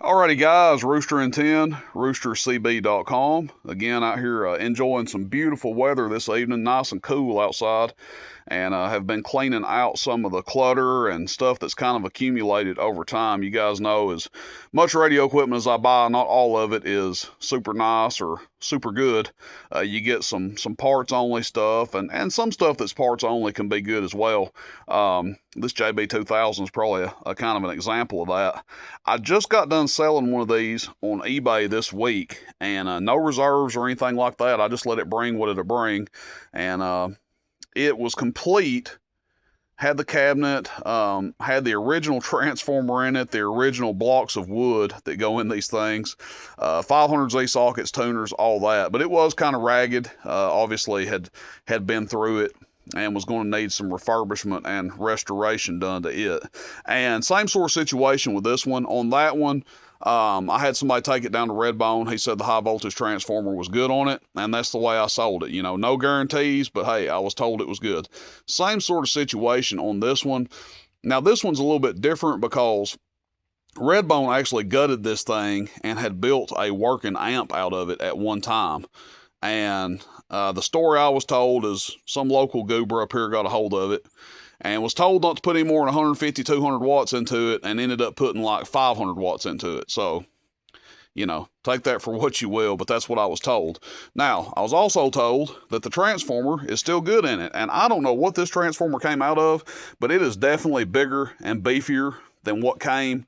Alrighty guys, Rooster and 10, roostercb.com. Again, out here enjoying some beautiful weather this evening, nice and cool outside, and have been cleaning out some of the clutter and stuff that's kind of accumulated over time. You guys know, as much radio equipment as I buy, not all of it is super nice or super good. You get some parts only stuff, and some stuff that's parts only can be good as well. This JB2000 is probably a kind of an example of that. I just got done selling one of these on eBay this week, and no reserves or anything like that. I just let it bring what it'll bring, and it was complete. Had the cabinet, had the original transformer in it, the original blocks of wood that go in these things, 500Z sockets, tuners, all that. But it was kind of ragged. Obviously had been through it and was going to need some refurbishment and restoration done to it. And same sort of situation with this one. On that one, I had somebody take it down to Redbone. He said the high voltage transformer was good on it, and that's the way I sold it. You know, no guarantees, but hey, I was told it was good. Same sort of situation on this one. Now, this one's a little bit different because Redbone actually gutted this thing and had built a working amp out of it at one time. And the story I was told is some local goober up here got a hold of it and was told not to put any more than 150, 200 watts into it, and ended up putting like 500 watts into it. So, you know, take that for what you will, but that's what I was told. Now, I was also told that the transformer is still good in it, and I don't know what this transformer came out of, but it is definitely bigger and beefier than what came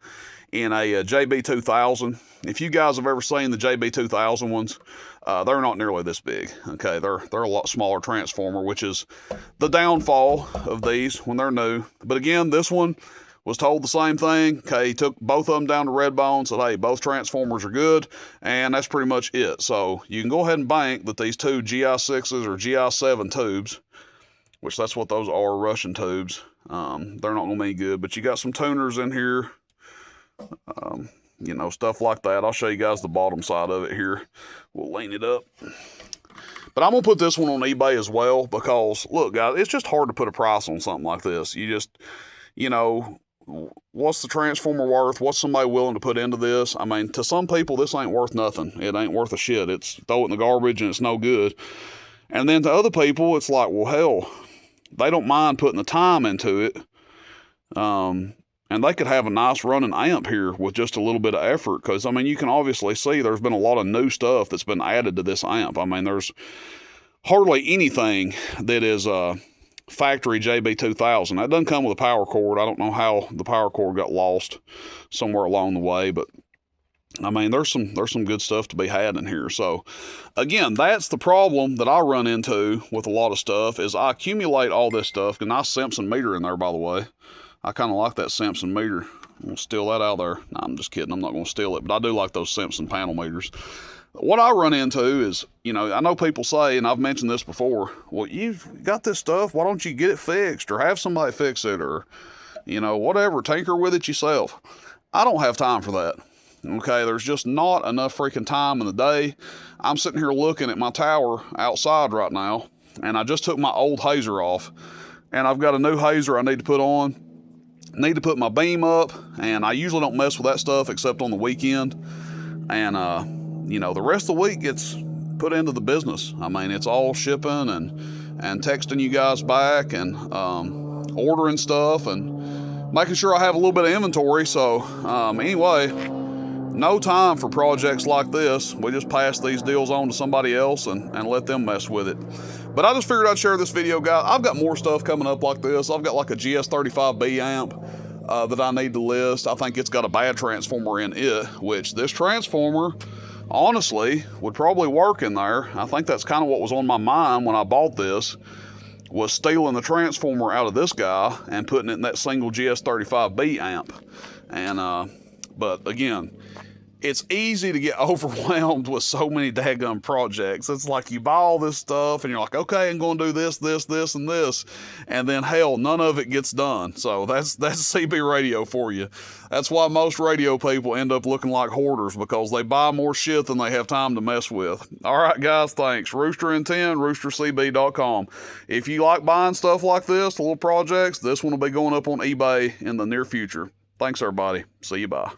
in a JB2000. If you guys have ever seen the JB2000 ones, they're not nearly this big. Okay, they're a lot smaller transformer, which is the downfall of these when they're new. But again, this one was told the same thing. Okay, he took both of them down to Redbone, said, hey, both transformers are good, and that's pretty much it. So you can go ahead and bank that these two GI6s or GI7 tubes, which that's what those are, Russian tubes, they're not going to be good. But you got some tuners in here, you know, stuff like that. I'll show you guys the bottom side of it here. We'll lean it up. But I'm going to put this one on eBay as well because, look, guys, it's just hard to put a price on something like this. You just, you know, what's the transformer worth? What's somebody willing to put into this? I mean, to some people, this ain't worth nothing. It ain't worth a shit. It's throw it in the garbage and it's no good. And then to other people, it's like, well, hell, they don't mind putting the time into it. And they could have a nice running amp here with just a little bit of effort. Because, I mean, you can obviously see there's been a lot of new stuff that's been added to this amp. I mean, there's hardly anything that is factory JB2000. That doesn't come with a power cord. I don't know how the power cord got lost somewhere along the way. But, I mean, there's some good stuff to be had in here. So, again, that's the problem that I run into with a lot of stuff is I accumulate all this stuff. A nice Simpson meter in there, by the way. I kind of like that Simpson meter. I'm going to steal that out of there. No, I'm just kidding. I'm not going to steal it, but I do like those Simpson panel meters. What I run into is, you know, I know people say, and I've mentioned this before, well, you've got this stuff. Why don't you get it fixed or have somebody fix it or, you know, whatever, tinker with it yourself. I don't have time for that. Okay, there's just not enough freaking time in the day. I'm sitting here looking at my tower outside right now, and I just took my old hazer off, and I've got a new hazer I need to put on. Need to put my beam up, and I usually don't mess with that stuff except on the weekend. And you know, the rest of the week gets put into the business. I mean, it's all shipping and texting you guys back and ordering stuff and making sure I have a little bit of inventory. So anyway, no time for projects like this. We just pass these deals on to somebody else and let them mess with it. But I just figured I'd share this video, guys. I've got more stuff coming up like this. I've got like a GS35B amp that I need to list. I think it's got a bad transformer in it, which this transformer, honestly, would probably work in there. I think that's kind of what was on my mind when I bought this, was stealing the transformer out of this guy and putting it in that single GS35B amp. And, but again, it's easy to get overwhelmed with so many daggum projects. It's like you buy all this stuff and you're like, okay, I'm going to do this, this, this, and this. And then hell, none of it gets done. So that's CB radio for you. That's why most radio people end up looking like hoarders, because they buy more shit than they have time to mess with. All right, guys, thanks. Rooster and 10, roostercb.com. If you like buying stuff like this, little projects, this one will be going up on eBay in the near future. Thanks, everybody. See you, bye.